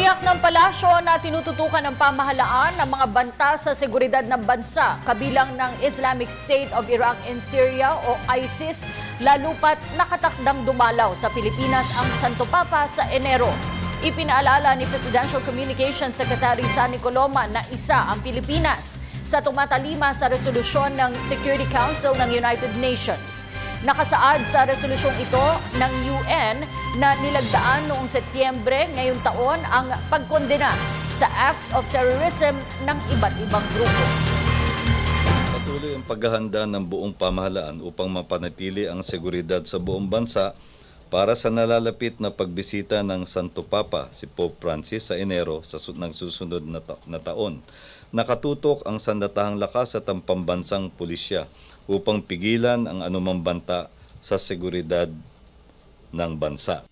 Tiniyak ng palasyo na tinututukan ng pamahalaan ng mga banta sa seguridad ng bansa, kabilang ng Islamic State of Iraq and Syria o ISIS, lalo pat nakatakdang dumalaw sa Pilipinas ang Santo Papa sa Enero. Ipinaalala ni Presidential Communications Secretary Sunny Coloma na isa ang Pilipinas sa tumatalima sa resolusyon ng Security Council ng United Nations. Nakasaad sa resolusyong ito ng UN na nilagdaan noong Setyembre ngayong taon ang pagkondena sa acts of terrorism ng iba't ibang grupo. Patuloy ang paghahanda ng buong pamahalaan upang mapanatili ang seguridad sa buong bansa para sa nalalapit na pagbisita ng Santo Papa si Pope Francis sa Enero ng susunod na taon. Nakatutok ang sandatahang lakas at ang pambansang pulisya upang pigilan ang anumang banta sa seguridad ng bansa.